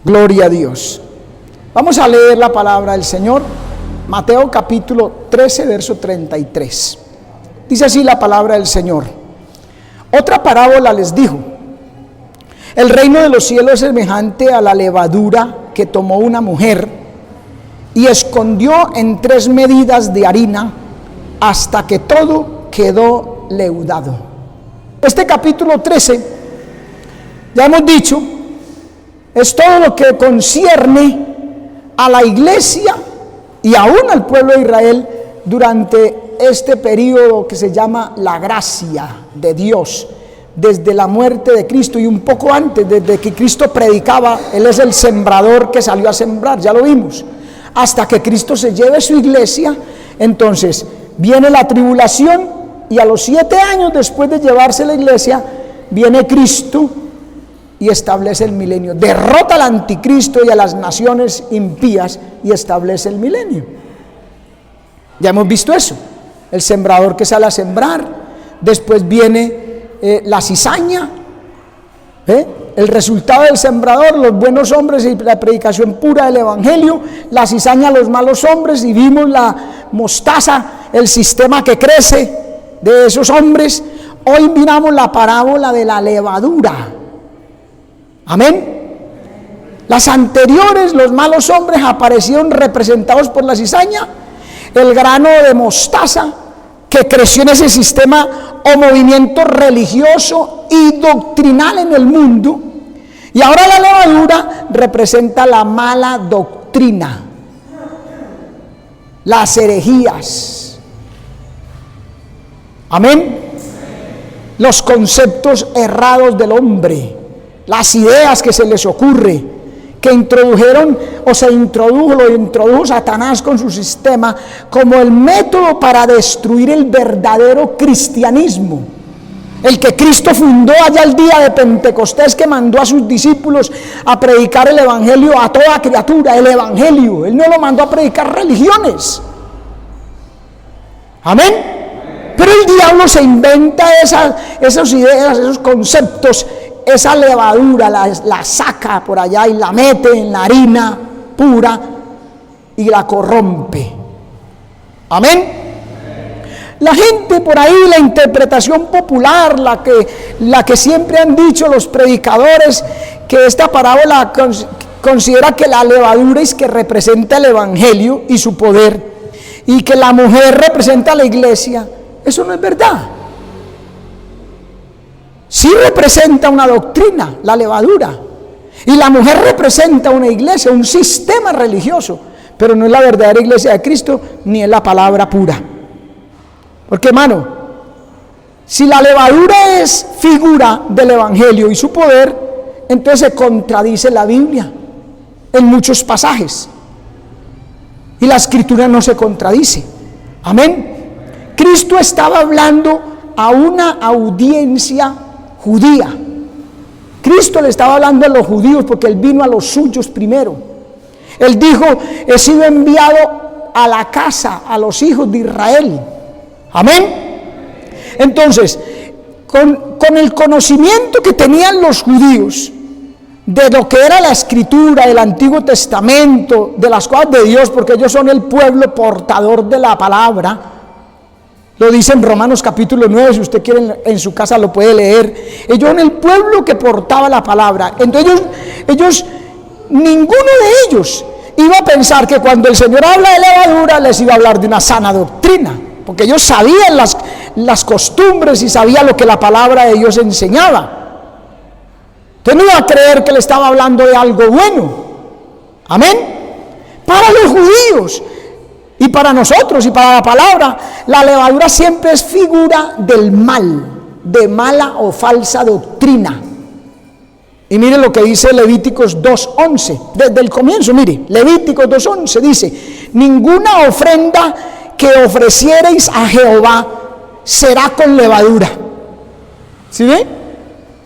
Gloria a Dios. Vamos a leer la palabra del Señor. Mateo capítulo 13, verso 33. Dice así la palabra del Señor. Otra parábola les dijo: el reino de los cielos es semejante a la levadura que tomó una mujer y escondió en 3 medidas de harina hasta que todo quedó leudado. Este capítulo 13, ya hemos dicho, es todo lo que concierne a la iglesia y aún al pueblo de Israel durante este periodo que se llama la gracia de Dios, desde la muerte de Cristo y un poco antes, desde que Cristo predicaba. Él es el sembrador que salió a sembrar, ya lo vimos, hasta que Cristo se lleve su iglesia. Entonces viene la tribulación y a los 7 años después de llevarse la iglesia viene Cristo y establece el milenio, derrota al anticristo y a las naciones impías y establece el milenio. Ya hemos visto eso, el sembrador que sale a sembrar, después viene la cizaña, el resultado del sembrador, los buenos hombres y la predicación pura del evangelio, la cizaña, los malos hombres, y vimos la mostaza, el sistema que crece de esos hombres. Hoy miramos la parábola de la levadura. Amén. Las anteriores, los malos hombres, aparecieron representados por la cizaña, el grano de mostaza que creció en ese sistema o movimiento religioso y doctrinal en el mundo. Y ahora la levadura representa la mala doctrina, las herejías. Amén. Los conceptos errados del hombre, las ideas que se les ocurre, que introdujeron o lo introdujo Satanás con su sistema como el método para destruir el verdadero cristianismo, el que Cristo fundó allá el día de Pentecostés, que mandó a sus discípulos a predicar el evangelio a toda criatura, el evangelio. Él no lo mandó a predicar religiones. Amén. Pero el diablo se inventa esas ideas, esos conceptos, esa levadura, la saca por allá y la mete en la harina pura y la corrompe. Amén. La gente por ahí, la interpretación popular, la que siempre han dicho los predicadores, que esta parábola considera que la levadura es que representa el evangelio y su poder, y que la mujer representa a la iglesia. Eso no es verdad. Sí representa una doctrina, la levadura, y la mujer representa una iglesia, un sistema religioso, pero no es la verdadera iglesia de Cristo, ni es la palabra pura. Porque, hermano, si la levadura es figura del evangelio y su poder, entonces se contradice la Biblia en muchos pasajes, y la escritura no se contradice. Amén. Cristo estaba hablando a una audiencia judía. Cristo le estaba hablando a los judíos porque Él vino a los suyos primero. Él dijo: he sido enviado a la casa, a los hijos de Israel. Amén. Entonces, con el conocimiento que tenían los judíos de lo que era la escritura, el Antiguo Testamento, de las cosas de Dios, porque ellos son el pueblo portador de la palabra. Lo dice en Romanos capítulo 9, si usted quiere en su casa lo puede leer. Ellos eran el pueblo que portaba la palabra. Entonces ellos, ninguno de ellos iba a pensar que cuando el Señor habla de levadura les iba a hablar de una sana doctrina, porque ellos sabían las costumbres y sabían lo que la palabra de Dios enseñaba. Entonces no iba a creer que le estaba hablando de algo bueno. Amén. Para los judíos y para nosotros y para la palabra, la levadura siempre es figura del mal, de mala o falsa doctrina. Y mire lo que dice Levíticos 2:11, desde el comienzo, mire, Levíticos 2:11 dice: ninguna ofrenda que ofreciereis a Jehová será con levadura. ¿Sí ve?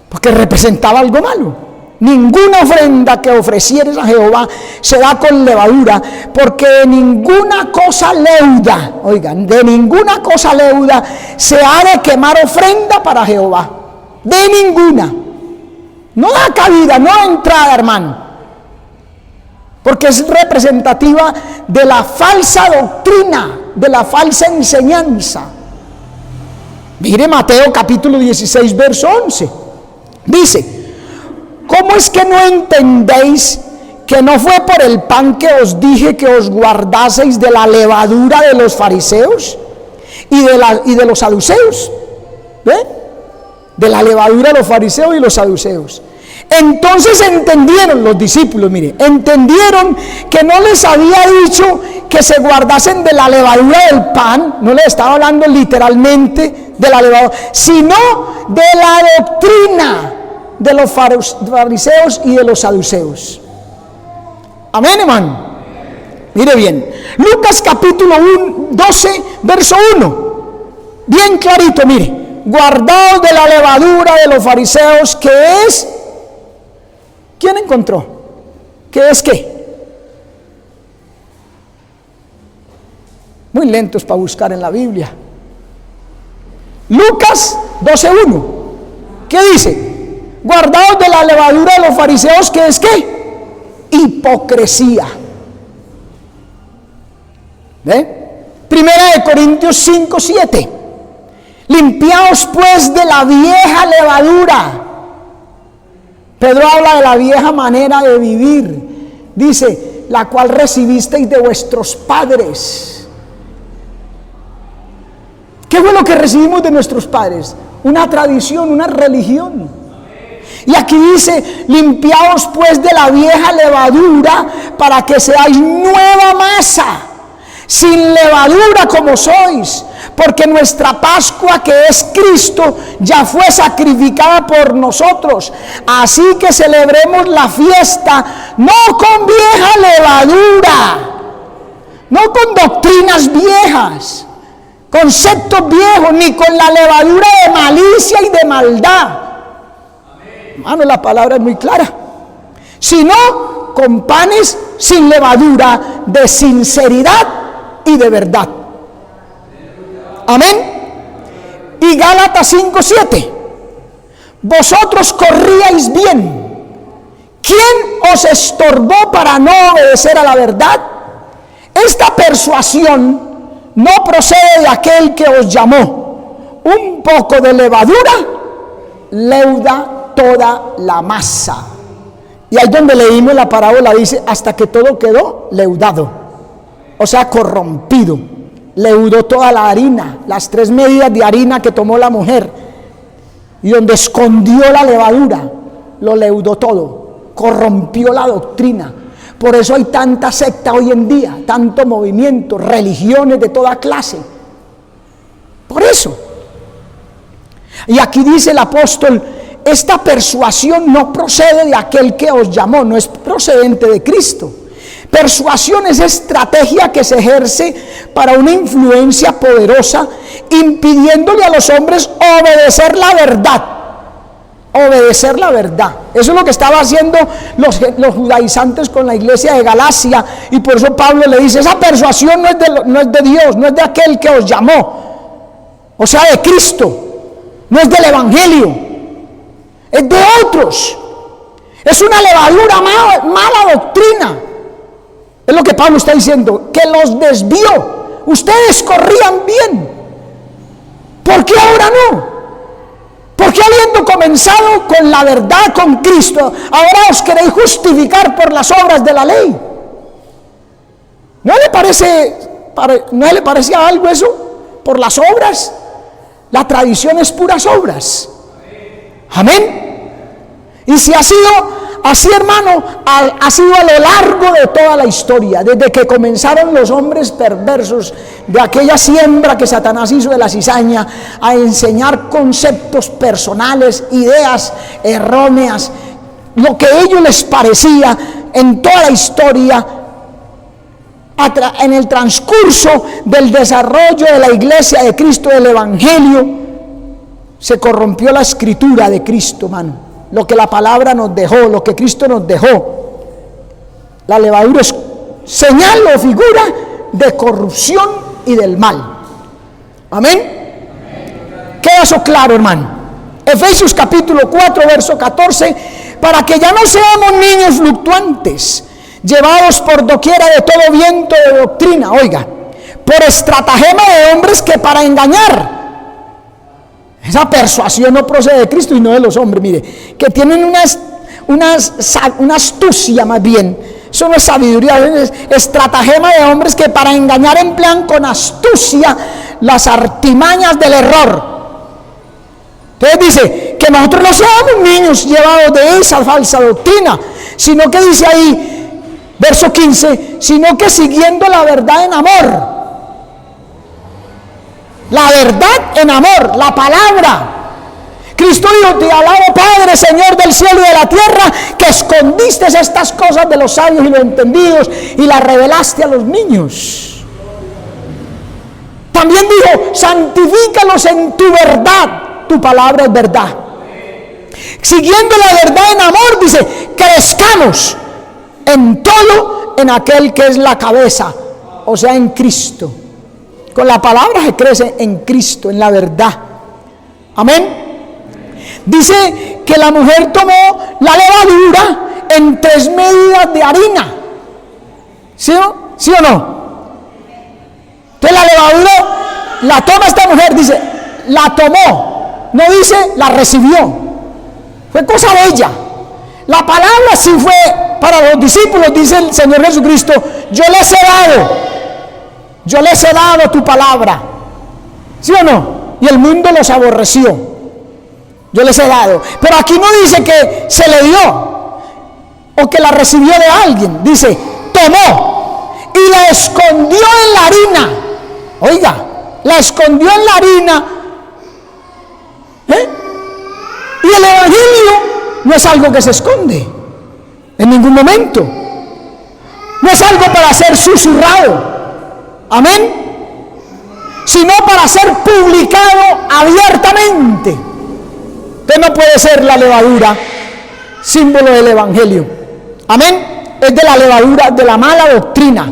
Porque representaba algo malo. Ninguna ofrenda que ofrecieres a Jehová será con levadura, porque de ninguna cosa leuda, oigan, de ninguna cosa leuda se ha de quemar ofrenda para Jehová. De ninguna. No da cabida, no da entrada, hermano. porque es representativa de la falsa doctrina, de la falsa enseñanza. Mire Mateo capítulo 16, verso 11. Dice: ¿cómo es que no entendéis que no fue por el pan que os dije que os guardaseis de la levadura de los fariseos y de los saduceos? ¿Ve? De la levadura de los fariseos y los saduceos. Entonces entendieron los discípulos, mire, entendieron que no les había dicho que se guardasen de la levadura del pan, no les estaba hablando literalmente de la levadura, sino de la doctrina de los fariseos y de los saduceos. Amén, hermano. Mire bien, Lucas capítulo 12, verso 1, bien clarito, mire: guardaos de la levadura de los fariseos, que es... ¿Quién encontró? ¿Qué es qué? Muy lentos para buscar en la Biblia. Lucas 12:1. ¿Qué dice? Guardaos de la levadura de los fariseos, ¿qué es qué? Hipocresía. ¿Ve? Primera de Corintios 5:7. Limpiaos pues de la vieja levadura. Pedro habla de la vieja manera de vivir. Dice: la cual recibisteis de vuestros padres. ¿Qué fue lo que recibimos de nuestros padres? Una tradición, una religión. Y aquí dice: limpiaos pues de la vieja levadura para que seáis nueva masa, sin levadura como sois, porque nuestra Pascua, que es Cristo, ya fue sacrificada por nosotros. Así que celebremos la fiesta no con vieja levadura, no con doctrinas viejas, conceptos viejos, ni con la levadura de malicia y de maldad. Hermano, la palabra es muy clara. Sino con panes sin levadura, de sinceridad y de verdad. Amén. Y Gálatas 5:7. Vosotros corríais bien. ¿Quién os estorbó para no obedecer a la verdad? Esta persuasión no procede de aquel que os llamó. Un poco de levadura leuda toda la masa. Y ahí donde leímos la parábola dice: hasta que todo quedó leudado, o sea, corrompido. Leudó toda la harina, las 3 medidas de harina que tomó la mujer, y donde escondió la levadura, lo leudó todo, corrompió la doctrina. Por eso hay tanta secta hoy en día, tanto movimiento, religiones de toda clase. Por eso. Y aquí dice el apóstol: esta persuasión no procede de aquel que os llamó, no es procedente de Cristo. Persuasión es estrategia que se ejerce para una influencia poderosa, impidiéndole a los hombres obedecer la verdad. Obedecer la verdad. Eso es lo que estaban haciendo los judaizantes con la iglesia de Galacia, y por eso Pablo le dice: esa persuasión no es de Dios, no es de aquel que os llamó, o sea, de Cristo, no es del evangelio, es de otros. Es una levadura, mala doctrina. Es lo que Pablo está diciendo, que los desvió. Ustedes corrían bien, ¿por qué ahora no? ¿Por qué habiendo comenzado con la verdad, con Cristo, ahora os queréis justificar por las obras de la ley? ¿No le parecía algo eso? Por las obras. La tradición es puras obras. Amén. Y si ha sido así, hermano, ha sido a lo largo de toda la historia, desde que comenzaron los hombres perversos de aquella siembra que Satanás hizo de la cizaña, a enseñar conceptos personales, ideas erróneas, lo que a ellos les parecía. En toda la historia, en el transcurso del desarrollo de la iglesia de Cristo, del evangelio, se corrompió la escritura de Cristo, hermano. Lo que la palabra nos dejó, lo que Cristo nos dejó. La levadura es señal o figura de corrupción y del mal. Amén. ¿Queda eso claro, hermano? Efesios capítulo 4, verso 14. Para que ya no seamos niños fluctuantes, llevados por doquiera de todo viento de doctrina, oiga, por estratagema de hombres que para engañar. Esa persuasión no procede de Cristo y no de los hombres, mire, que tienen una astucia más bien. Eso no es sabiduría, es estratagema de hombres que para engañar emplean con astucia las artimañas del error. Entonces dice que nosotros no seamos niños llevados de esa falsa doctrina, sino que dice ahí, verso 15, sino que siguiendo la verdad en amor. La verdad en amor, la palabra. Cristo dijo, te alabo Padre, Señor del cielo y de la tierra, que escondiste estas cosas de los sabios y los entendidos y las revelaste a los niños. También dijo, santifícalos en tu verdad, tu palabra es verdad. Siguiendo la verdad en amor, dice, crezcamos en todo en aquel que es la cabeza, o sea, en Cristo. Con la palabra se crece en Cristo, en la verdad. Amén. Dice que la mujer tomó la levadura en 3 medidas de harina. ¿Sí o no? Entonces la levadura la toma esta mujer, dice, la tomó. No dice, la recibió. Fue cosa de ella. La palabra sí fue para los discípulos, dice el Señor Jesucristo, yo les he dado tu palabra. ¿Sí o no? Y el mundo los aborreció. Yo les he dado. Pero aquí no dice que se le dio o que la recibió de alguien. Dice, tomó y la escondió en la harina. Oiga, la escondió en la harina. Y el evangelio no es algo que se esconde en ningún momento. No es algo para ser susurrado. Amén. Sino para ser publicado abiertamente. Usted no puede ser la levadura, símbolo del evangelio. Amén. Es de la levadura, de la mala doctrina.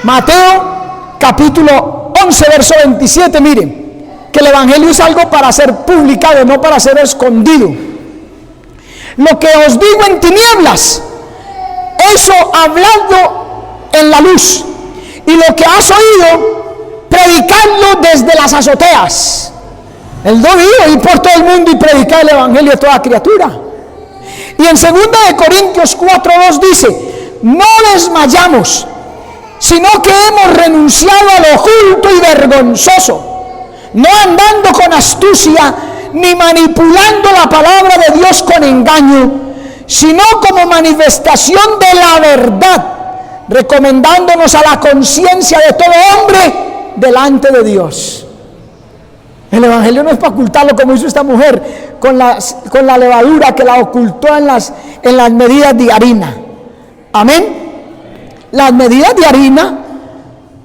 Mateo capítulo 11, verso 27, miren, que el evangelio es algo para ser publicado, no para ser escondido. Lo que os digo en tinieblas, eso habladlo en la luz. Y lo que has oído, predicadlo desde las azoteas. Él no dijo ir por todo el mundo y predicar el evangelio a toda criatura. Y en 2 Corintios 4:2 dice, no desmayamos, sino que hemos renunciado a lo oculto y vergonzoso, no andando con astucia, ni manipulando la palabra de Dios con engaño, sino como manifestación de la verdad, recomendándonos a la conciencia de todo hombre delante de Dios. El evangelio no es para ocultarlo como hizo esta mujer con la levadura que la ocultó en las medidas de harina. Amén. Las medidas de harina,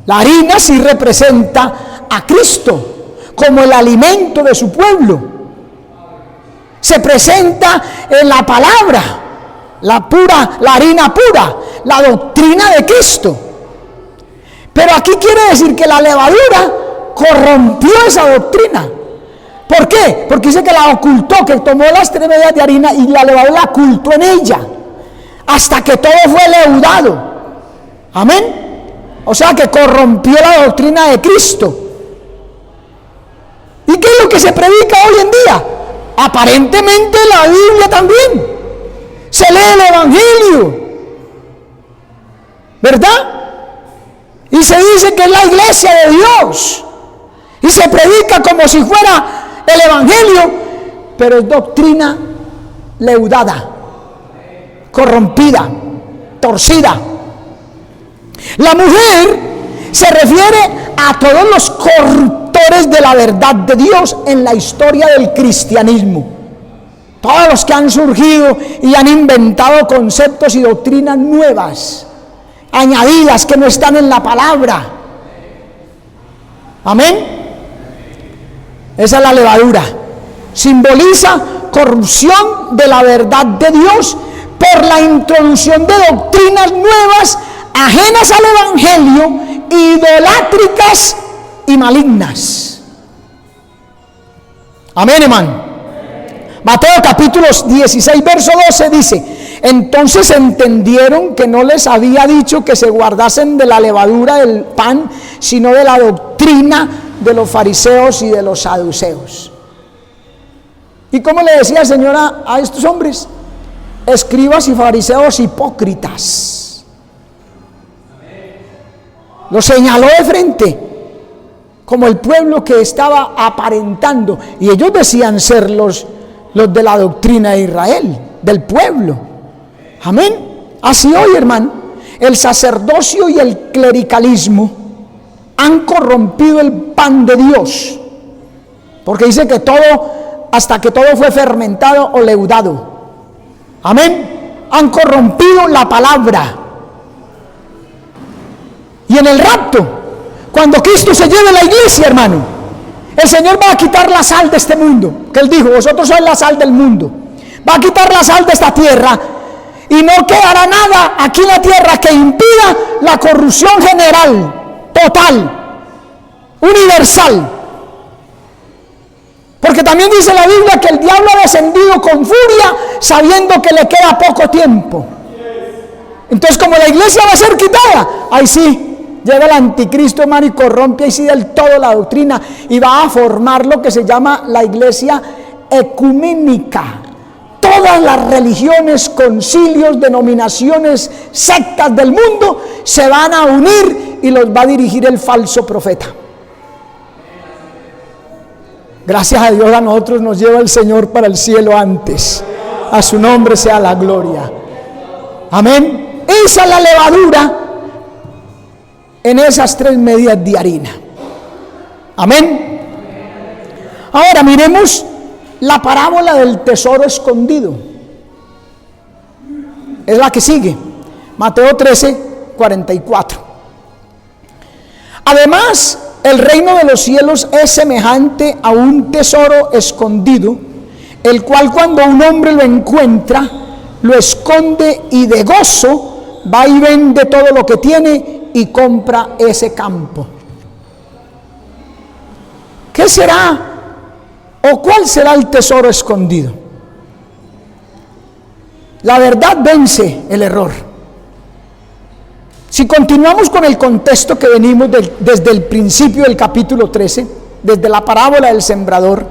la harina sí representa a Cristo como el alimento de su pueblo. Se presenta en la palabra, la harina pura, la doctrina de Cristo. Pero aquí quiere decir que la levadura corrompió esa doctrina. ¿Por qué? Porque dice que la ocultó, que tomó las 3 medidas de harina y la levadura la ocultó en ella, hasta que todo fue leudado. Amén. O sea que corrompió la doctrina de Cristo. ¿Y qué es lo que se predica hoy en día? Aparentemente la Biblia también. Se lee el evangelio, ¿verdad? Y se dice que es la iglesia de Dios. Y se predica como si fuera el evangelio, pero es doctrina leudada, corrompida, torcida. La mujer se refiere a todos los corruptores de la verdad de Dios en la historia del cristianismo. Todos los que han surgido y han inventado conceptos y doctrinas nuevas, añadidas que no están en la palabra. Amén. Esa es la levadura. Simboliza corrupción de la verdad de Dios por la introducción de doctrinas nuevas ajenas al evangelio, idolátricas y malignas. Amén, hermano. Mateo capítulo 16, verso 12 dice, Entonces entendieron que no les había dicho que se guardasen de la levadura del pan, sino de la doctrina de los fariseos y de los saduceos. ¿Y cómo le decía el Señor a estos hombres? Escribas y fariseos hipócritas. Los señaló de frente como el pueblo que estaba aparentando, y ellos decían ser los de la doctrina de Israel, del pueblo. Amén. Así hoy, hermano, el sacerdocio y el clericalismo han corrompido el pan de Dios, porque dice que todo, hasta que todo fue fermentado o leudado. Amén. Han corrompido la palabra. Y en el rapto, cuando Cristo se lleve la iglesia, hermano, el Señor va a quitar la sal de este mundo, que Él dijo, vosotros sois la sal del mundo. Va a quitar la sal de esta tierra, y no quedará nada aquí en la tierra que impida la corrupción general, total, universal. Porque también dice la Biblia que el diablo ha descendido con furia, sabiendo que le queda poco tiempo. Entonces, como la iglesia va a ser quitada, ahí sí, llega el anticristo, hermano, y corrompe ahí sí del todo la doctrina, y va a formar lo que se llama la iglesia ecuménica. Todas las religiones, concilios, denominaciones, sectas del mundo se van a unir y los va a dirigir el falso profeta. Gracias a Dios, a nosotros nos lleva el Señor para el cielo antes. A su nombre sea la gloria. Amén. Esa es la levadura en esas 3 medidas de harina. Amén. Ahora miremos la parábola del tesoro escondido. Es la que sigue. Mateo 13, 44. Además, el reino de los cielos es semejante a un tesoro escondido, el cual cuando un hombre lo encuentra, lo esconde y de gozo va y vende todo lo que tiene y compra ese campo. ¿Qué será o cuál será el tesoro escondido? La verdad vence el error. Si continuamos con el contexto que venimos desde el principio del capítulo 13, desde la parábola del sembrador,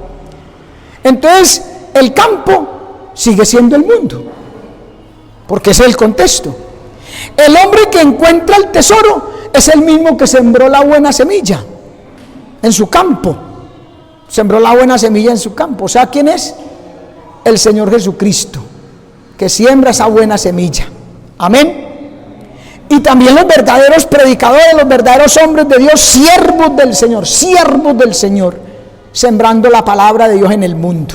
entonces el campo sigue siendo el mundo, porque ese es el contexto. El hombre que encuentra el tesoro es el mismo que sembró la buena semilla en su campo. Sembró la buena semilla en su campo. O sea, ¿quién es? El Señor Jesucristo, que siembra esa buena semilla. Amén. Y también los verdaderos predicadores, los verdaderos hombres de Dios, siervos del Señor, sembrando la palabra de Dios en el mundo.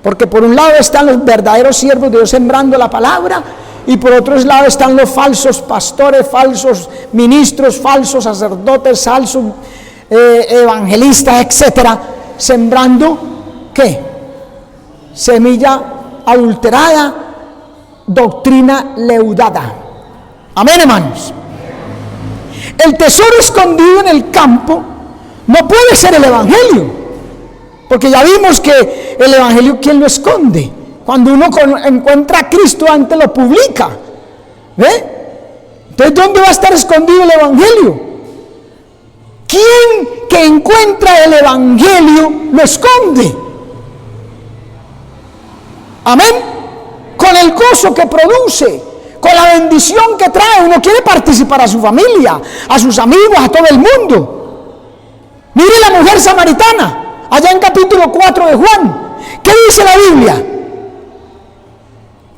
Porque por un lado están los verdaderos siervos de Dios sembrando la palabra, y por otro lado están los falsos pastores, falsos ministros, falsos sacerdotes, falsos evangelistas, etcétera, sembrando ¿qué? Semilla adulterada, doctrina leudada. Amén, hermanos. El tesoro escondido en el campo no puede ser el evangelio, porque ya vimos que el evangelio, ¿quién lo esconde? Cuando uno encuentra a Cristo, antes lo publica. ¿Ve? Entonces, ¿dónde va a estar escondido el evangelio? ¿Quién que encuentra el evangelio lo esconde? Amén. Con el gozo que produce, con la bendición que trae, uno quiere participar a su familia, a sus amigos, a todo el mundo. Mire la mujer samaritana, allá en capítulo 4 de Juan. ¿Qué dice la Biblia?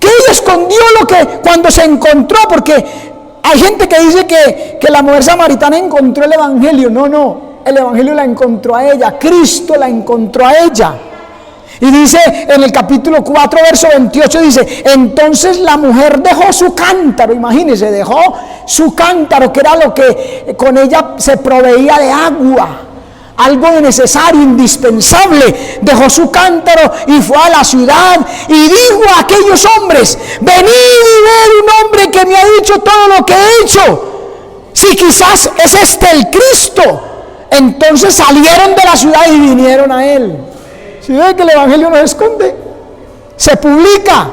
Que ella escondió lo que cuando se encontró, porque hay gente que dice que la mujer samaritana encontró el evangelio. No, el evangelio la encontró a ella, Cristo la encontró a ella. Y dice en el capítulo 4, verso 28, dice, entonces la mujer dejó su cántaro, imagínense, dejó su cántaro, que era lo que con ella se proveía de agua, algo de necesario, indispensable. Dejó su cántaro y fue a la ciudad y dijo a aquellos hombres, venid y ved un hombre que me ha dicho todo lo que he hecho, si quizás es este el Cristo. Entonces salieron de la ciudad y vinieron a él. Si ven que el evangelio no se esconde, se publica.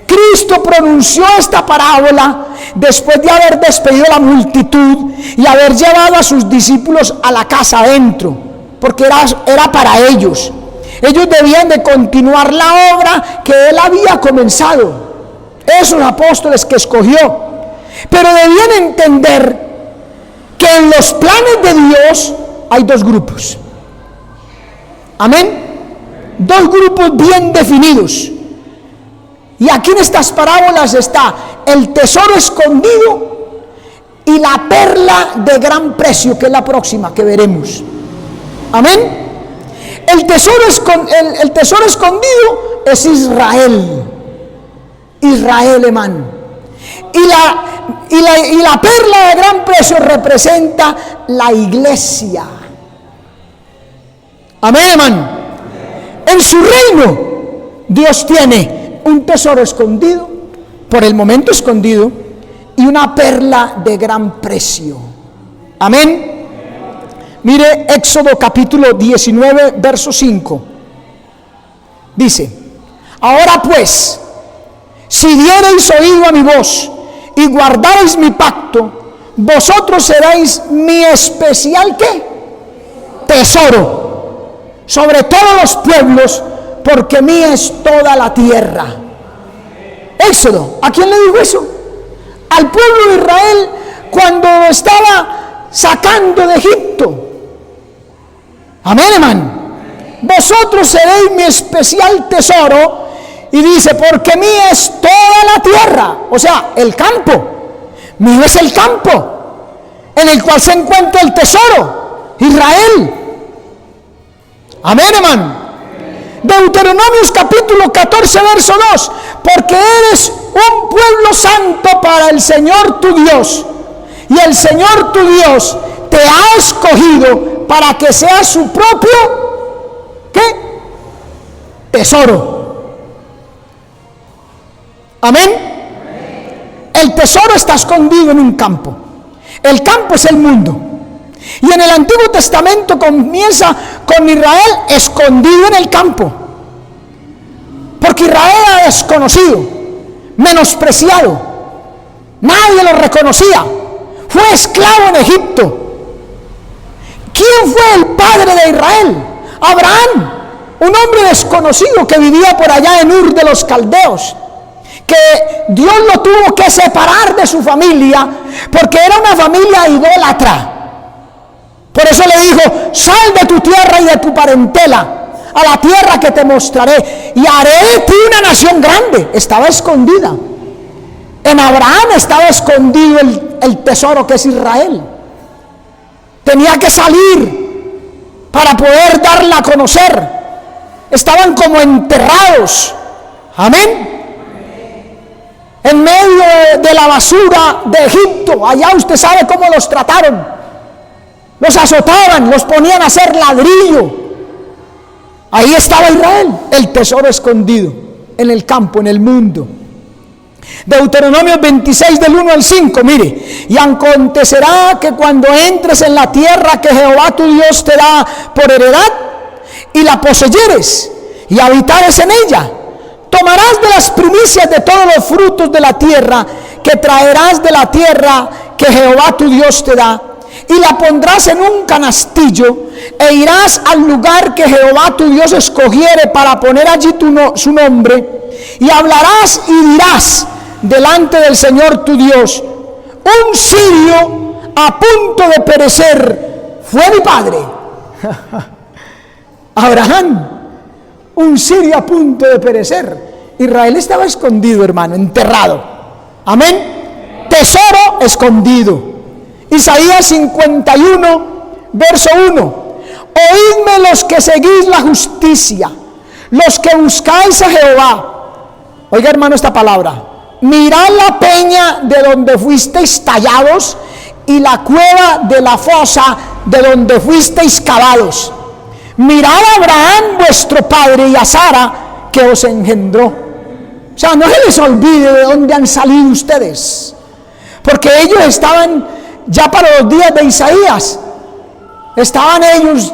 ¿Qué Cristo pronunció esta parábola después de haber despedido a la multitud y haber llevado a sus discípulos a la casa adentro, porque era para ellos. Ellos debían de continuar la obra que Él había comenzado, esos apóstoles que escogió. Pero debían entender que en los planes de Dios hay dos grupos. Amén. Dos grupos bien definidos. Y aquí en estas parábolas está el tesoro escondido y la perla de gran precio, que es la próxima que veremos. Amén. El tesoro escondido es Israel. Israel, hermano. Y la perla de gran precio representa la iglesia. Amén, hermano. En su reino, Dios tiene un tesoro escondido, por el momento escondido, y una perla de gran precio. Amén. Mire Éxodo capítulo 19, verso 5. Dice: ahora pues, si diereis oído a mi voz y guardareis mi pacto, vosotros seréis mi especial ¿qué? Tesoro sobre todos los pueblos, porque mía es toda la tierra. Éxodo, ¿a quién le dijo eso? Al pueblo de Israel cuando estaba sacando de Egipto. Amén, hermano. Vosotros seréis mi especial tesoro. Y dice, porque mía es toda la tierra. O sea, el campo. Mío es el campo en el cual se encuentra el tesoro, Israel. Amén, hermano. Deuteronomios capítulo 14, verso 2. Porque eres un pueblo santo para el Señor tu Dios. Y el Señor tu Dios te ha escogido para que sea su propio ¿qué? Tesoro. Amén. El tesoro está escondido en un campo. El campo es el mundo. Y en el Antiguo Testamento comienza con Israel escondido en el campo. Porque Israel era desconocido, menospreciado. Nadie lo reconocía. Fue esclavo en Egipto. ¿Quién fue el padre de Israel? Abraham, un hombre desconocido que vivía por allá en Ur de los Caldeos, que Dios lo tuvo que separar de su familia porque era una familia idólatra. Por eso le dijo: sal de tu tierra y de tu parentela a la tierra que te mostraré, y haré de ti una nación grande. Estaba escondida. En Abraham estaba escondido el tesoro que es Israel. Tenía que salir para poder darla a conocer. Estaban como enterrados. Amén. En medio de la basura de Egipto. Allá usted sabe cómo los trataron. Los azotaban, los ponían a hacer ladrillo. Ahí estaba Israel, el tesoro escondido en el campo, en el mundo. Deuteronomio 26 del 1 al 5, mire: y acontecerá que cuando entres en la tierra que Jehová tu Dios te da por heredad, y la poseyeres, y habitares en ella, tomarás de las primicias de todos los frutos de la tierra, que traerás de la tierra que Jehová tu Dios te da, y la pondrás en un canastillo, e irás al lugar que Jehová tu Dios escogiere para poner allí su nombre, y hablarás y dirás delante del Señor tu Dios: un sirio a punto de perecer fue mi padre. Abraham, un sirio a punto de perecer. Israel estaba escondido, hermano, enterrado. Amén. Tesoro escondido. Isaías 51, verso 1. Oídme los que seguís la justicia, los que buscáis a Jehová. Oiga, hermano, esta palabra: mirad la peña de donde fuisteis tallados, y la cueva de la fosa de donde fuisteis cavados. Mirad a Abraham vuestro padre y a Sara que os engendró. O sea, no se les olvide de dónde han salido ustedes, porque ellos estaban ya para los días de Isaías. Estaban ellos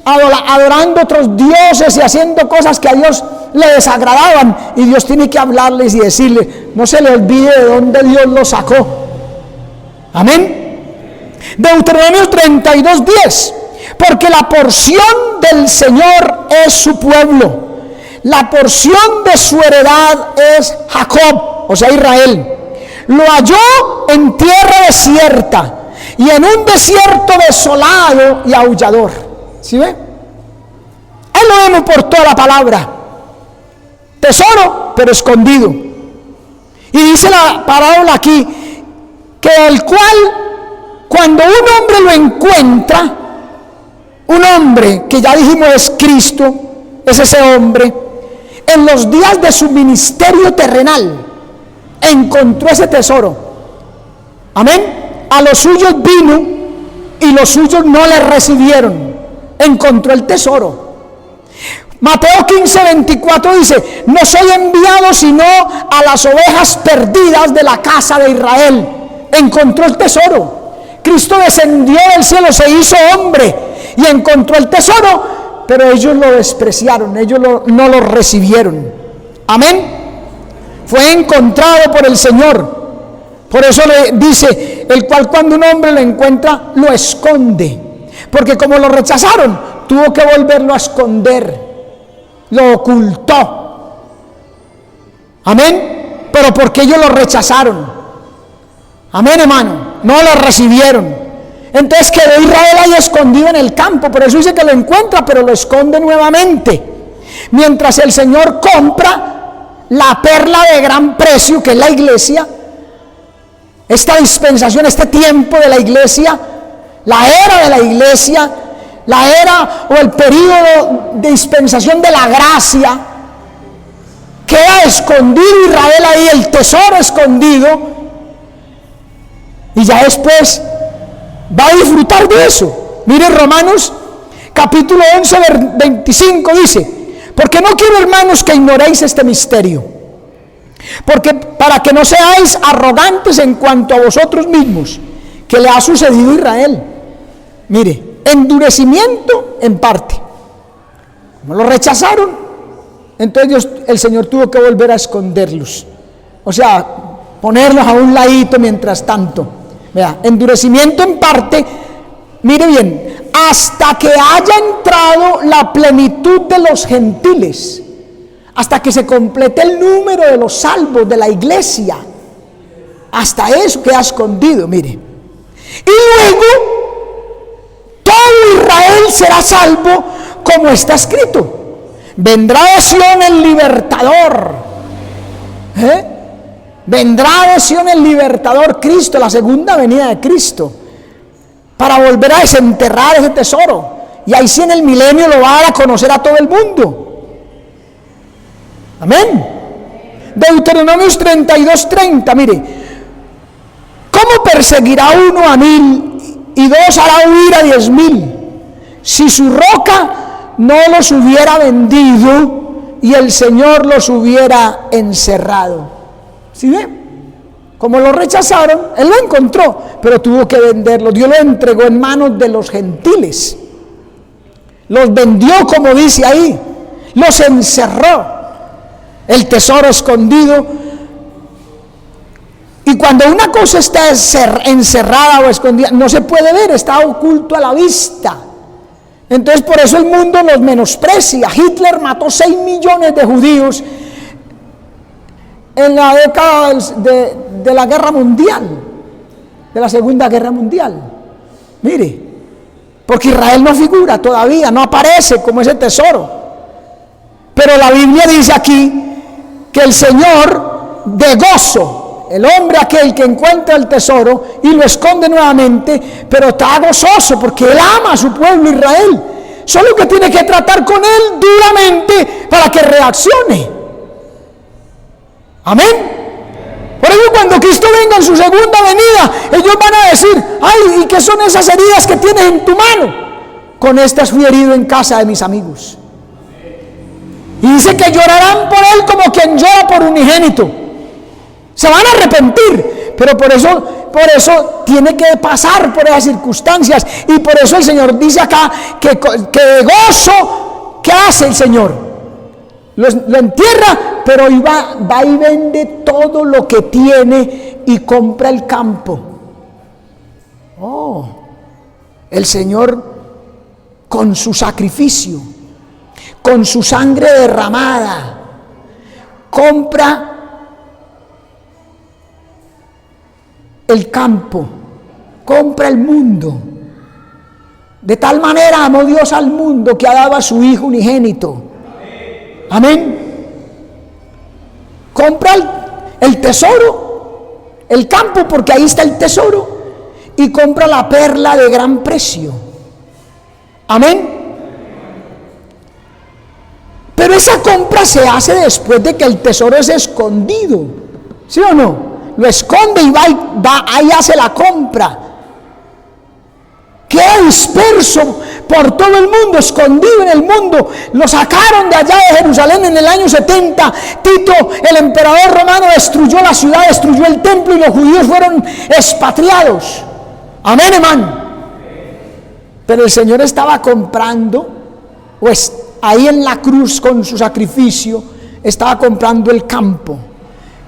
adorando otros dioses y haciendo cosas que a Dios le desagradaban, y Dios tiene que hablarles y decirles, no se le olvide de dónde Dios los sacó. Amén. Deuteronomio 32:10, porque la porción del Señor es su pueblo, la porción de su heredad es Jacob, o sea Israel. Lo halló en tierra desierta y en un desierto desolado y aullador. ¿Sí ve? Ahí lo vemos por toda la palabra. Tesoro, pero escondido. Y dice la parábola aquí, que el cual, cuando un hombre lo encuentra, un hombre que ya dijimos es Cristo, es ese hombre, en los días de su ministerio terrenal, encontró ese tesoro. Amén. A los suyos vino y los suyos no le recibieron. Encontró el tesoro. Mateo 15:24 dice, no soy enviado sino a las ovejas perdidas de la casa de Israel. Encontró el tesoro. Cristo descendió del cielo, se hizo hombre y encontró el tesoro, pero ellos lo despreciaron, ellos no lo recibieron. Amén. Fue encontrado por el Señor. Por eso le dice, el cual cuando un hombre lo encuentra, lo esconde. Porque como lo rechazaron, tuvo que volverlo a esconder. Lo ocultó. Amén. Pero porque ellos lo rechazaron. Amén, hermano. No lo recibieron. Entonces quedó Israel ahí escondido en el campo. Por eso dice que lo encuentra, pero lo esconde nuevamente. Mientras el Señor compra la perla de gran precio, que es la iglesia, esta dispensación, este tiempo de la iglesia, la era de la iglesia, la era o el periodo de dispensación de la gracia, queda escondido Israel ahí, el tesoro escondido, y ya después va a disfrutar de eso. Mire Romanos capítulo 11 25 dice, porque no quiero, hermanos, que ignoréis este misterio, porque para que no seáis arrogantes en cuanto a vosotros mismos, que le ha sucedido a Israel. Mire, endurecimiento en parte. Como lo rechazaron, entonces el Señor tuvo que volver a esconderlos, o sea, ponerlos a un ladito mientras tanto. Vea, endurecimiento en parte, mire bien, hasta que haya entrado la plenitud de los gentiles, hasta que se complete el número de los salvos de la iglesia. Hasta eso queda escondido, mire. Y luego todo Israel será salvo, como está escrito: vendrá de Sión el libertador. Vendrá de Sión el libertador, Cristo, la segunda venida de Cristo, para volver a desenterrar ese tesoro. Y ahí sí en el milenio lo va a dar a conocer a todo el mundo. Amén. Deuteronomio 32:30, mire, ¿cómo perseguirá uno a 1000 y 2 hará huir a 10,000? Si su roca no los hubiera vendido y el Señor los hubiera encerrado. ¿Sí ve? Como lo rechazaron, Él lo encontró, pero tuvo que venderlo. Dios lo entregó en manos de los gentiles. Los vendió, como dice ahí, los encerró. El tesoro escondido. Y cuando una cosa está encerrada o escondida, no se puede ver, está oculto a la vista. Entonces por eso el mundo los menosprecia. Hitler mató 6 millones de judíos en la década de la guerra mundial, de la Segunda Guerra Mundial. Mire, porque Israel no figura todavía, no aparece como ese tesoro. Pero la Biblia dice aquí que el Señor de gozo, el hombre aquel que encuentra el tesoro y lo esconde nuevamente, pero está gozoso porque Él ama a su pueblo Israel. Solo que tiene que tratar con Él duramente para que reaccione. Amén. Por eso cuando Cristo venga en su segunda venida, ellos van a decir: ay, ¿y qué son esas heridas que tienes en tu mano? Con estas fui herido en casa de mis amigos. Y dice que llorarán por él como quien llora por unigénito. Se van a arrepentir, pero por eso tiene que pasar por esas circunstancias. Y por eso el Señor dice acá que de gozo, ¿qué hace el Señor? lo entierra, pero va y vende todo lo que tiene y compra el campo. Oh, el Señor con su sacrificio, con su sangre derramada, compra el campo, compra el mundo. De tal manera amó Dios al mundo que ha dado a su Hijo unigénito. Amén. Compra el tesoro, el campo, porque ahí está el tesoro, y compra la perla de gran precio. Amén. Pero esa compra se hace después de que el tesoro es escondido, ¿sí o no? Lo esconde y va ahí hace la compra. Queda disperso por todo el mundo, escondido en el mundo. Lo sacaron de allá de Jerusalén en el año 70. Tito, el emperador romano, destruyó la ciudad, destruyó el templo y los judíos fueron expatriados. Amén, hermano. Pero el Señor estaba comprando, pues ahí en la cruz con su sacrificio, estaba comprando el campo.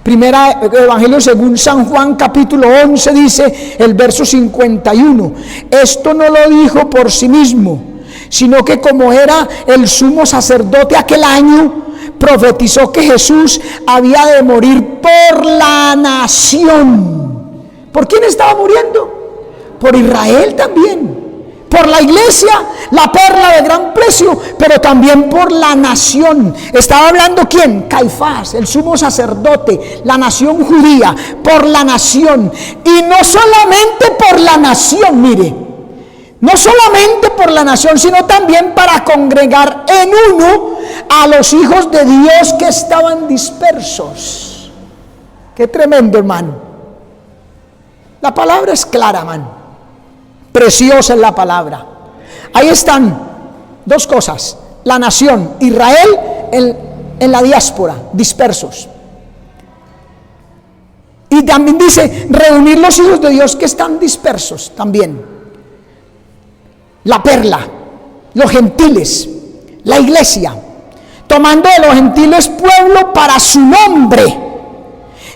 Primera Evangelio según San Juan, capítulo 11, dice el verso 51. Esto no lo dijo por sí mismo, sino que como era el sumo sacerdote aquel año, profetizó que Jesús había de morir por la nación. ¿Por quién estaba muriendo? Por Israel también. Por la iglesia, la perla de gran precio, pero también por la nación. Estaba hablando ¿quién? Caifás, el sumo sacerdote, la nación judía, por la nación. Y no solamente por la nación, mire, no solamente por la nación, sino también para congregar en uno a los hijos de Dios que estaban dispersos. Qué tremendo, hermano. La palabra es clara, hermano. Preciosa es la palabra. Ahí están dos cosas: la nación, Israel en la diáspora, dispersos. Y también dice reunir los hijos de Dios que están dispersos también. La perla, los gentiles, la iglesia, tomando de los gentiles pueblo para su nombre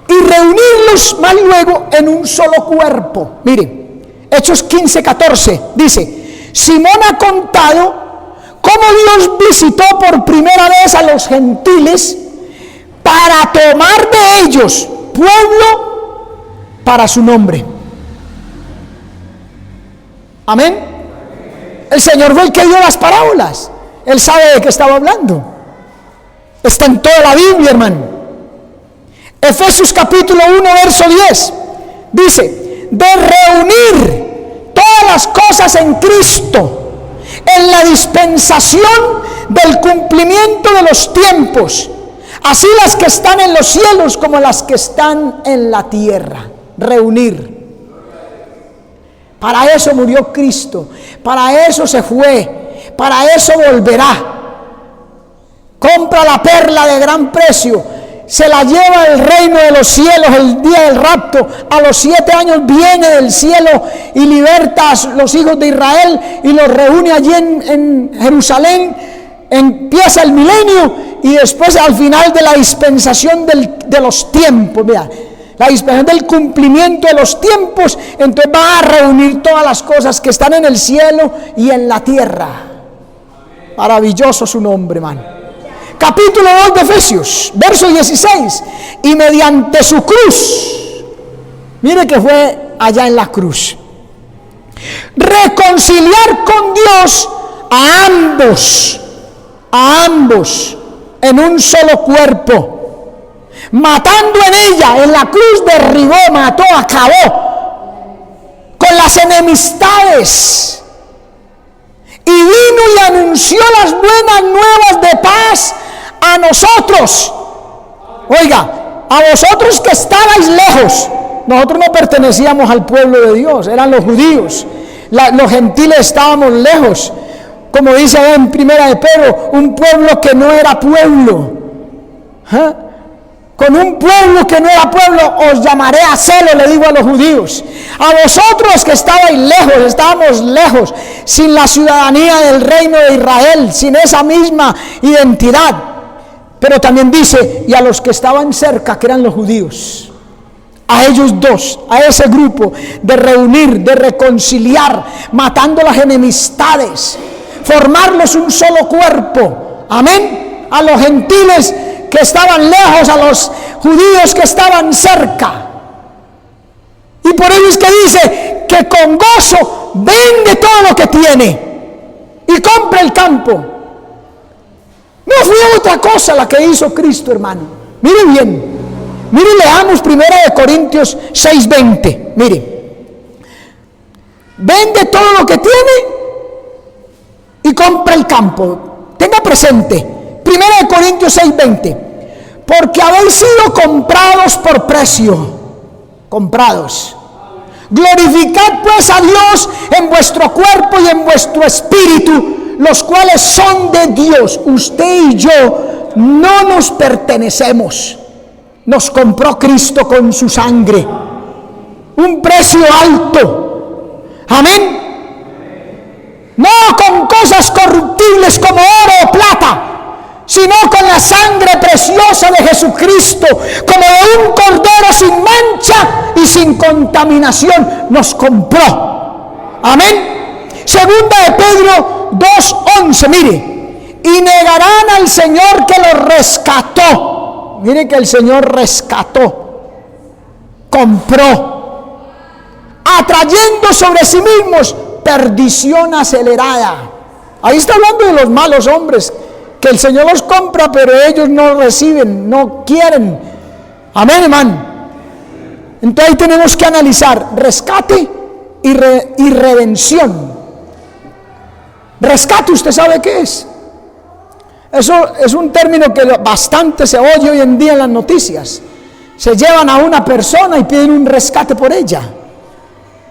y reunirlos más luego en un solo cuerpo. Miren, Hechos 15:14 dice: Simón ha contado cómo Dios visitó por primera vez a los gentiles para tomar de ellos pueblo para su nombre. Amén. El Señor fue el que dio las parábolas. Él sabe de qué estaba hablando. Está en toda la Biblia, hermano. Efesios capítulo 1 verso 10 dice: de reunir todas las cosas en Cristo, en la dispensación del cumplimiento de los tiempos, así las que están en los cielos como las que están en la tierra. Reunir. Para eso murió Cristo, para eso se fue, para eso volverá. Compra la perla de gran precio, se la lleva al reino de los cielos el día del rapto. A los 7 años viene del cielo y liberta a los hijos de Israel y los reúne allí en Jerusalén. Empieza el milenio y después al final de la dispensación de los tiempos, mira, la dispensación del cumplimiento de los tiempos, entonces va a reunir todas las cosas que están en el cielo y en la tierra. Maravilloso su nombre, hermano. Capítulo 2 de Efesios, verso 16. Y mediante su cruz, mire que fue allá en la cruz, reconciliar con Dios a ambos en un solo cuerpo, matando en ella, en la cruz derribó, mató, acabó con las enemistades, y vino y anunció las buenas nuevas de paz a nosotros. Oiga, a vosotros que estabais lejos. Nosotros no pertenecíamos al pueblo de Dios, eran los judíos. Los gentiles estábamos lejos. Como dice en primera de Pedro, un pueblo que no era pueblo. Con un pueblo que no era pueblo os llamaré a celo, le digo a los judíos. A vosotros que estabais lejos, estábamos lejos, sin la ciudadanía del reino de Israel, sin esa misma identidad. Pero también dice, y a los que estaban cerca, que eran los judíos. A ellos dos, a ese grupo, de reunir, de reconciliar, matando las enemistades, formarlos un solo cuerpo. Amén. A los gentiles que estaban lejos, a los judíos que estaban cerca. Y por ello es que dice que con gozo vende todo lo que tiene y compra el campo. No fue otra cosa la que hizo Cristo, hermano. Mire bien. Mire, leamos 1 Corintios 6:20. Mire. Vende todo lo que tiene y compra el campo. Tenga presente. 1 Corintios 6:20. Porque habéis sido comprados por precio. Comprados. Glorificad pues a Dios en vuestro cuerpo y en vuestro espíritu, los cuales son de Dios. Usted y yo no nos pertenecemos. Nos compró Cristo con su sangre. Un precio alto. Amén. No con cosas corruptibles como oro o plata, sino con la sangre preciosa de Jesucristo, como de un cordero sin mancha y sin contaminación, nos compró. Amén. Segunda de Pedro 2:11, mire, y negarán al Señor que los rescató. Mire que el Señor rescató, compró, atrayendo sobre sí mismos perdición acelerada. Ahí está hablando de los malos hombres, que el Señor los compra, pero ellos no reciben, no quieren. Amén, hermano. Entonces ahí tenemos que analizar rescate y redención. Rescate, ¿usted sabe qué es? Eso es un término que bastante se oye hoy en día en las noticias. Se llevan a una persona y piden un rescate por ella.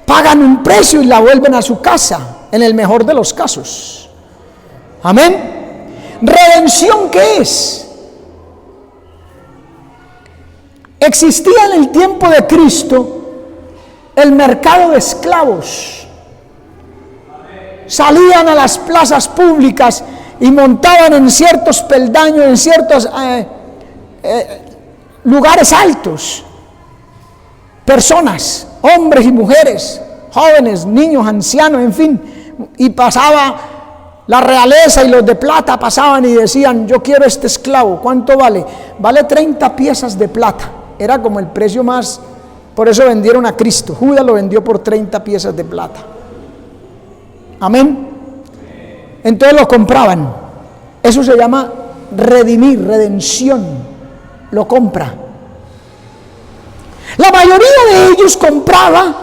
Pagan un precio y la vuelven a su casa, en el mejor de los casos. Amén. ¿Redención qué es? Existía en el tiempo de Cristo el mercado de esclavos. Salían a las plazas públicas y montaban en ciertos peldaños, en ciertos lugares altos, personas, hombres y mujeres, jóvenes, niños, ancianos, en fin, y pasaba la realeza y los de plata pasaban y decían: yo quiero este esclavo. ¿Cuánto vale? Vale 30 piezas de plata. Era como el precio más, por eso vendieron a Cristo. Judas lo vendió por 30 piezas de plata. Amén. Entonces lo compraban. Eso se llama redimir, redención. Lo compra. La mayoría de ellos compraba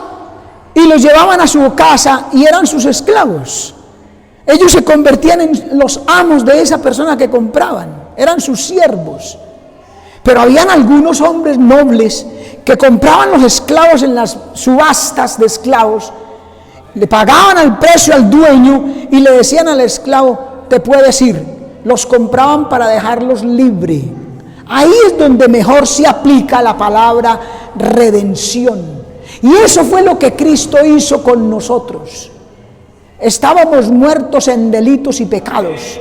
y los llevaban a su casa y eran sus esclavos. Ellos se convertían en los amos de esa persona que compraban. Eran sus siervos. Pero habían algunos hombres nobles que compraban los esclavos en las subastas de esclavos. Le pagaban al precio al dueño y le decían al esclavo: te puedes ir. Los compraban para dejarlos libres. Ahí es donde mejor se aplica la palabra redención. Y eso fue lo que Cristo hizo con nosotros. Estábamos muertos en delitos y pecados.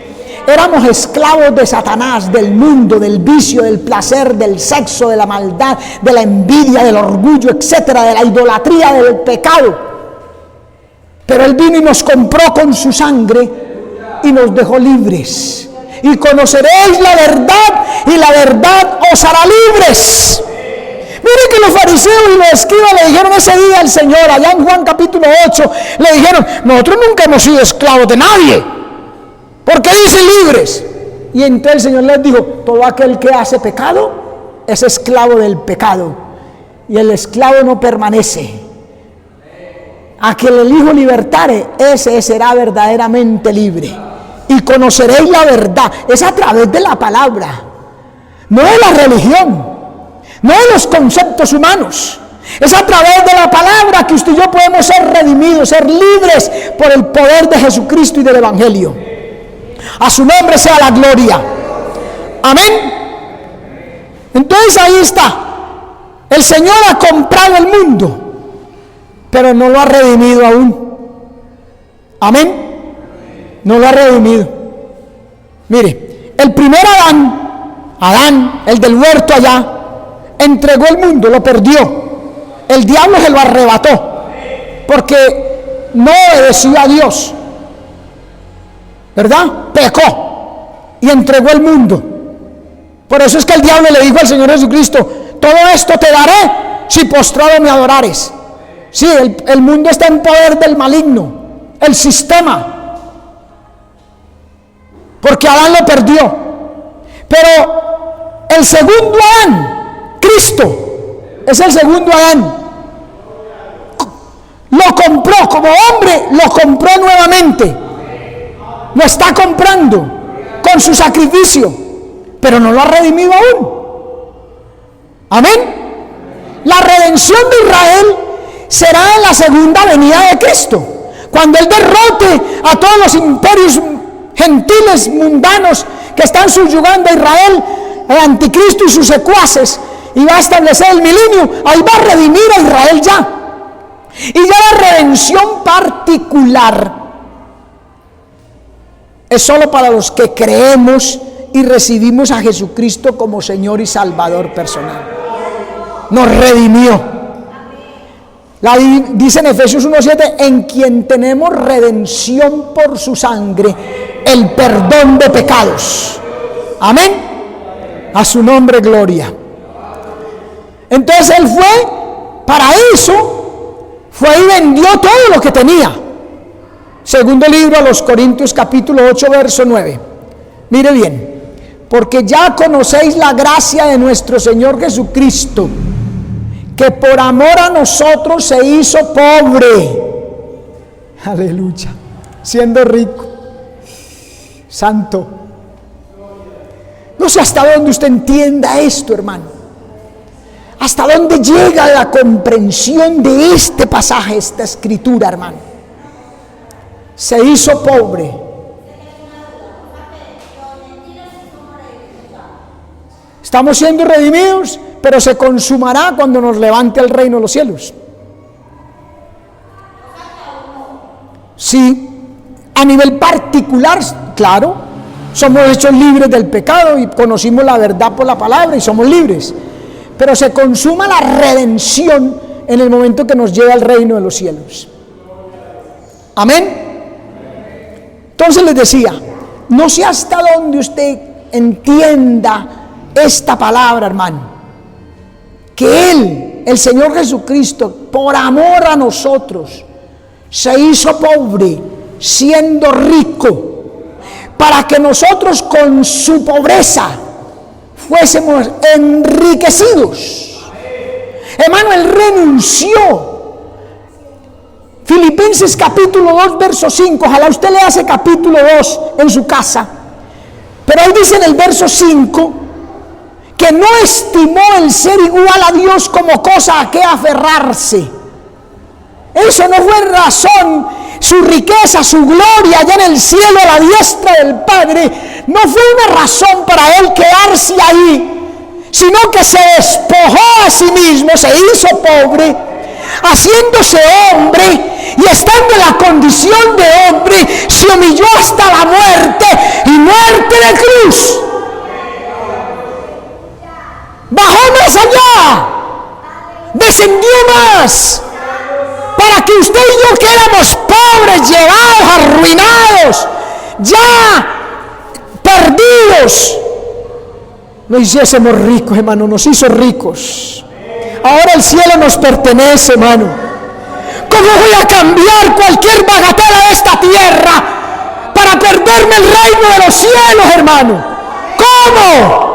Éramos esclavos de Satanás, del mundo, del vicio, del placer, del sexo, de la maldad, de la envidia, del orgullo, etcétera, de la idolatría, del pecado. Pero Él vino y nos compró con su sangre y nos dejó libres. Y conoceréis la verdad, y la verdad os hará libres. Mire que los fariseos y los escribas le dijeron ese día al Señor, allá en Juan capítulo 8, le dijeron: nosotros nunca hemos sido esclavos de nadie. ¿Por qué dicen libres? Y entonces el Señor les dijo: todo aquel que hace pecado es esclavo del pecado, y el esclavo no permanece. A quien el Hijo libertare, ese será verdaderamente libre. Y conoceréis la verdad. Es a través de la palabra, no de la religión, no de los conceptos humanos. Es a través de la palabra que usted y yo podemos ser redimidos, ser libres por el poder de Jesucristo y del Evangelio. A su nombre sea la gloria. Amén. Entonces ahí está. El Señor ha comprado el mundo, pero no lo ha redimido aún. Amén. No lo ha redimido. Mire, el primer Adán, Adán, el del huerto allá, entregó el mundo, lo perdió. El diablo se lo arrebató porque no obedeció a Dios, ¿verdad? Pecó y entregó el mundo. Por eso es que el diablo le dijo al Señor Jesucristo: todo esto te daré si postrado me adorares. Sí, el mundo está en poder del maligno, el sistema, porque Adán lo perdió. Pero el segundo Adán, Cristo, es el segundo Adán. Lo compró como hombre, lo compró nuevamente. Lo está comprando con su sacrificio, pero no lo ha redimido aún. Amén. La redención de Israel será en la segunda venida de Cristo, cuando Él derrote a todos los imperios gentiles mundanos que están subyugando a Israel, el anticristo y sus secuaces, y va a establecer el milenio. Ahí va a redimir a Israel ya. Y ya la redención particular es solo para los que creemos y recibimos a Jesucristo como Señor y Salvador personal. Nos redimió. Dice en Efesios 1:7: en quien tenemos redención por su sangre, el perdón de pecados. Amén. A su nombre gloria. Entonces Él fue para eso. Fue y vendió todo lo que tenía. Segundo libro a los Corintios, capítulo 8, verso 9. Mire bien: porque ya conocéis la gracia de nuestro Señor Jesucristo, que por amor a nosotros se hizo pobre. Aleluya. Siendo rico. Santo. No sé hasta dónde usted entienda esto, hermano. ¿Hasta dónde llega la comprensión de este pasaje, esta escritura, hermano? Se hizo pobre. Estamos siendo redimidos, pero se consumará cuando nos levante el reino de los cielos. Sí, a nivel particular, claro, somos hechos libres del pecado y conocimos la verdad por la palabra y somos libres. Pero se consuma la redención en el momento que nos lleva al reino de los cielos. Amén. Entonces les decía, no sé hasta dónde usted entienda esta palabra, hermano, que Él, el Señor Jesucristo, por amor a nosotros, se hizo pobre siendo rico, para que nosotros con su pobreza fuésemos enriquecidos. Hermano, Él renunció. Filipenses capítulo 2, verso 5. Ojalá usted lea ese capítulo 2 en su casa. Pero ahí dice en el verso 5 que no estimó el ser igual a Dios como cosa a que aferrarse. Eso no fue razón. Su riqueza, su gloria allá en el cielo a la diestra del Padre, no fue una razón para Él quedarse ahí, sino que se despojó a sí mismo, se hizo pobre, haciéndose hombre, y estando en la condición de hombre, se humilló hasta la muerte, y muerte de cruz. Bajó más allá, descendió más, para que usted y yo, que éramos pobres, llevados, arruinados, ya perdidos, nos hiciésemos ricos, hermano. Nos hizo ricos. Ahora el cielo nos pertenece, hermano. ¿Cómo voy a cambiar cualquier bagatela de esta tierra para perderme el reino de los cielos, hermano? ¿Cómo?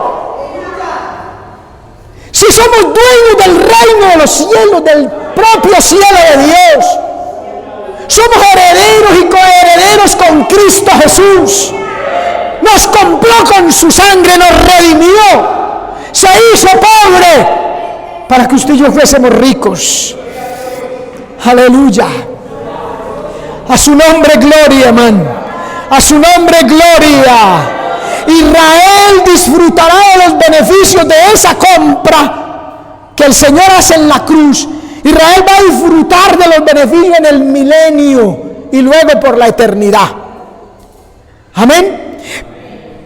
Si somos dueños del reino de los cielos, del propio cielo de Dios, somos herederos y coherederos con Cristo Jesús. Nos compró con su sangre, nos redimió, se hizo pobre para que usted y yo fuésemos ricos. Aleluya. A su nombre gloria, hermano. A su nombre gloria. Israel disfrutará de los beneficios de esa compra que el Señor hace en la cruz. Israel va a disfrutar de los beneficios en el milenio y luego por la eternidad. Amén.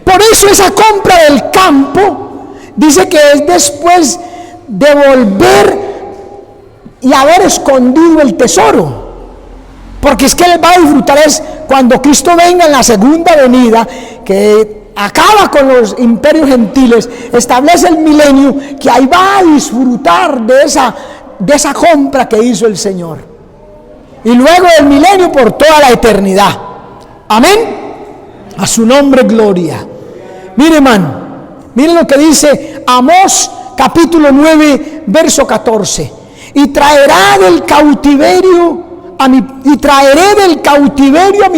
Por eso esa compra del campo dice que es después de volver y haber escondido el tesoro. Porque es que él va a disfrutar es cuando Cristo venga en la segunda venida, que acaba con los imperios gentiles, establece el milenio, que ahí va a disfrutar de esa compra que hizo el Señor. Y luego del milenio por toda la eternidad. Amén. A su nombre gloria. Mire, hermano, mire lo que dice Amós capítulo 9 verso 14. Y traeré del cautiverio a mi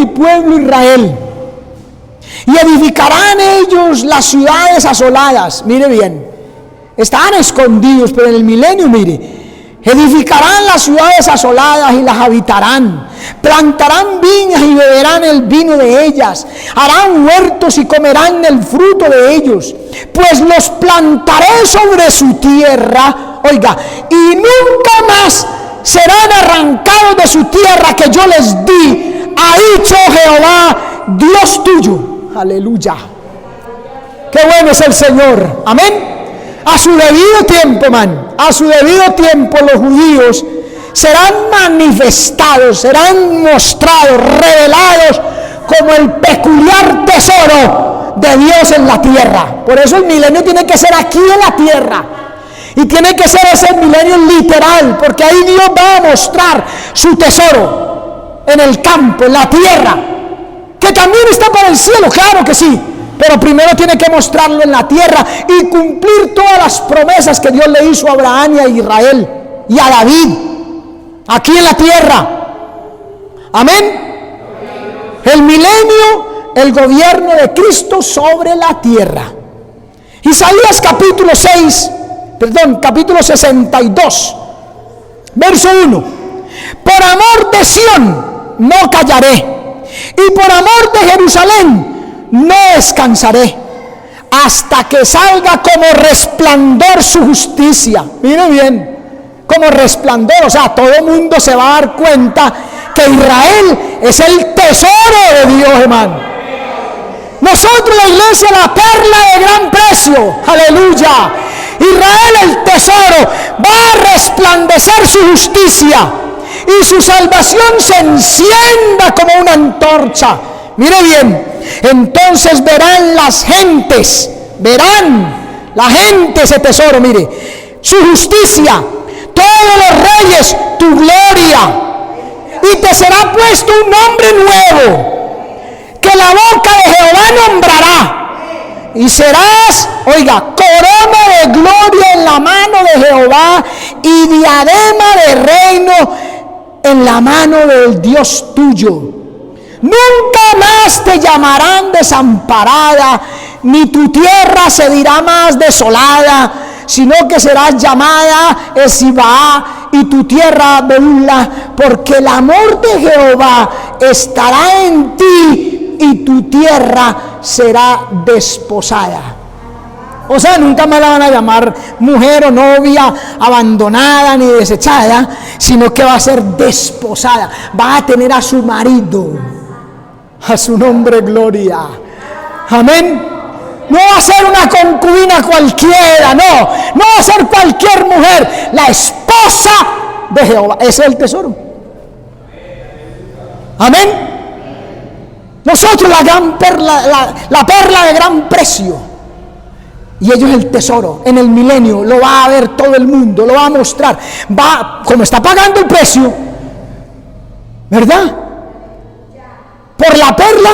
pueblo Israel, y edificarán ellos las ciudades asoladas. Mire bien, estaban escondidos, pero en el milenio, mire, edificarán las ciudades asoladas y las habitarán, plantarán viñas y beberán el vino de ellas, harán huertos y comerán el fruto de ellos, pues los plantaré sobre su tierra, oiga, y nunca más serán arrancados de su tierra que yo les di, ha dicho Jehová, Dios tuyo. Aleluya. Qué bueno es el Señor. Amén. A su debido tiempo, man, a su debido tiempo los judíos serán manifestados, serán mostrados, revelados como el peculiar tesoro de Dios en la tierra. Por eso el milenio tiene que ser aquí en la tierra. Y tiene que ser ese milenio literal, porque ahí Dios va a mostrar su tesoro en el campo, en la tierra, que también está para el cielo, claro que sí, pero primero tiene que mostrarlo en la tierra y cumplir todas las promesas que Dios le hizo a Abraham y a Israel y a David, aquí en la tierra. Amén. El milenio, el gobierno de Cristo sobre la tierra. Isaías capítulo 62, verso 1. Por amor de Sión no callaré, y por amor de Jerusalén no descansaré, hasta que salga como resplandor su justicia. Mire bien, como resplandor, o sea, todo el mundo se va a dar cuenta que Israel es el tesoro de Dios, hermano. Nosotros, la iglesia, la perla de gran precio, aleluya. Israel, el tesoro, va a resplandecer su justicia y su salvación se encienda como una antorcha. Mire bien, entonces verán las gentes, verán la gente ese tesoro, mire, su justicia, todos los reyes, tu gloria, y te será puesto un nombre nuevo, que la boca de Jehová nombrará. Y serás, oiga, corona de gloria en la mano de Jehová y diadema de reino en la mano del Dios tuyo. Nunca más te llamarán desamparada, ni tu tierra se dirá más desolada, sino que serás llamada Esibá y tu tierra Beula, porque el amor de Jehová estará en ti y tu tierra será desposada. O sea, nunca más la van a llamar mujer o novia abandonada ni desechada, sino que va a ser desposada, va a tener a su marido. A su nombre gloria. Amén. No va a ser una concubina cualquiera, no va a ser cualquier mujer, la esposa de Jehová. Ese es el tesoro. Amén. Nosotros la gran perla, la perla de gran precio, y ellos el tesoro. En el milenio lo va a ver todo el mundo, lo va a mostrar, va, como está pagando el precio, ¿verdad? Por la perla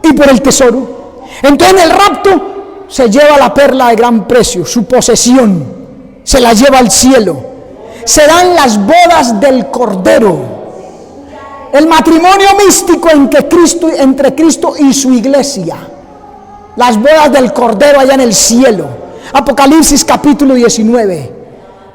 y por el tesoro. Entonces en el rapto se lleva la perla de gran precio, su posesión, se la lleva al cielo. Se dan las bodas del Cordero, el matrimonio místico entre Cristo y su iglesia, las bodas del Cordero allá en el cielo. Apocalipsis capítulo 19,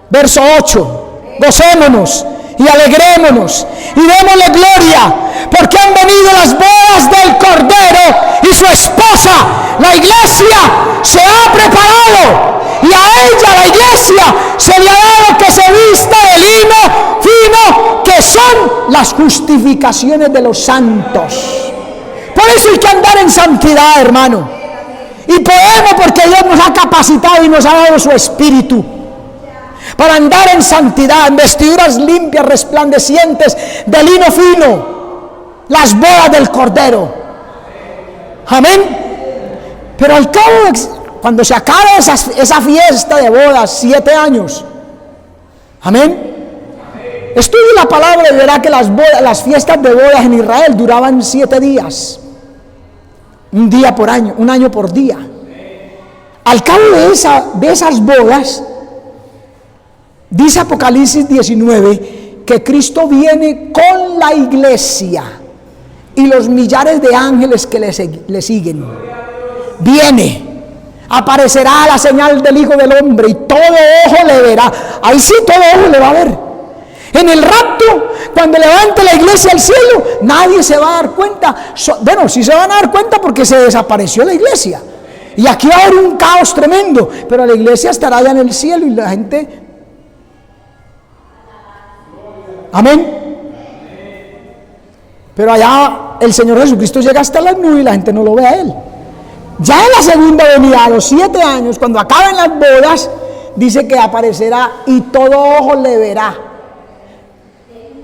verso 8. Gocémonos y alegrémonos y démosle gloria, porque han venido las bodas del Cordero y su esposa, la iglesia, se ha preparado, y a ella, la iglesia, se le ha dado que se vista de lino fino, que son las justificaciones de los santos. Por eso hay que andar en santidad, hermano, Y podemos porque Dios nos ha capacitado y nos ha dado su espíritu para andar en santidad, en vestiduras limpias, resplandecientes, de lino fino, las bodas del Cordero. Amén. Pero al cabo, cuando se acabe esa fiesta de bodas, 7 años, amén, estudie la palabra y verá que las fiestas de bodas en Israel duraban 7 días, un día por año, un año por día. Al cabo de esas bodas, dice Apocalipsis 19 que Cristo viene con la iglesia y los millares de ángeles que le siguen. Viene, aparecerá la señal del Hijo del Hombre y todo ojo le verá. Ahí sí, todo ojo le va a ver. En el rapto, cuando levante la iglesia al cielo, nadie se va a dar cuenta. Bueno, sí se van a dar cuenta porque se desapareció la iglesia. Y aquí va a haber un caos tremendo, pero la iglesia estará allá en el cielo y la gente... Amén. Pero allá el Señor Jesucristo llega hasta las nubes y la gente no lo ve a Él. Ya en la segunda venida, a los 7 años, cuando acaben las bodas, dice que aparecerá y todo ojo le verá.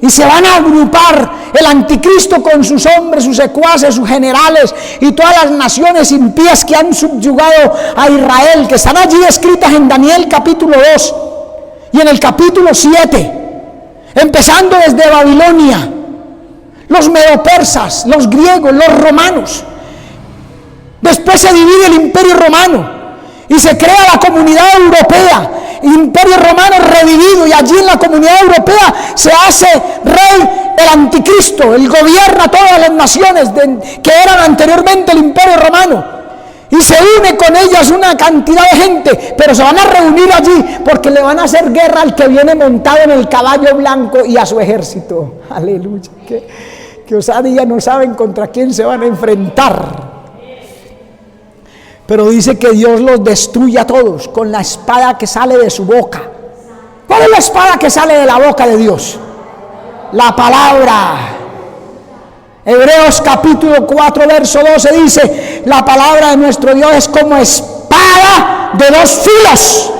Y se van a agrupar el anticristo con sus hombres, sus secuaces, sus generales y todas las naciones impías que han subyugado a Israel, que están allí escritas en Daniel capítulo 2 y en el capítulo 7, empezando desde Babilonia, los medopersas, los griegos, los romanos. Después se divide el imperio romano y se crea la comunidad europea, imperio romano revivido, y allí en la comunidad europea se hace rey el anticristo. Él gobierna todas las naciones que eran anteriormente el imperio romano, y se une con ellas una cantidad de gente, pero se van a reunir allí porque le van a hacer guerra al que viene montado en el caballo blanco y a su ejército. Aleluya, que osadía, no saben contra quién se van a enfrentar. Pero dice que Dios los destruye a todos con la espada que sale de su boca. ¿Cuál es la espada que sale de la boca de Dios? La palabra. Hebreos capítulo 4 verso 12 dice: la palabra de nuestro Dios es como espada de 2 filos,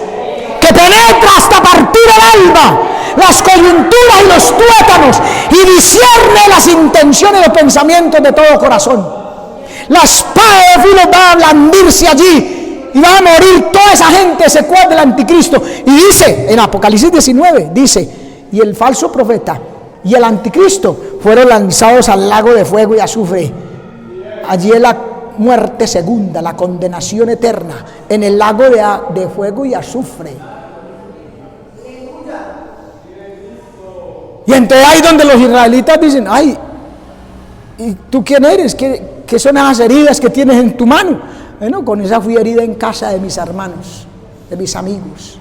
que penetra hasta partir el alma, las coyunturas y los tuétanos, y discierne las intenciones y los pensamientos de todo corazón. La espada de filo va a blandirse allí y va a morir toda esa gente secuaz del anticristo. Y dice en Apocalipsis 19, dice: y el falso profeta y el anticristo fueron lanzados al lago de fuego y azufre. Allí es la muerte segunda, la condenación eterna, en el lago de fuego y azufre. Y entonces ahí donde los israelitas dicen: ay, ¿y tú quién eres? ¿Qué son esas heridas que tienes en tu mano? Bueno, con esa fui herida en casa de mis hermanos, de mis amigos.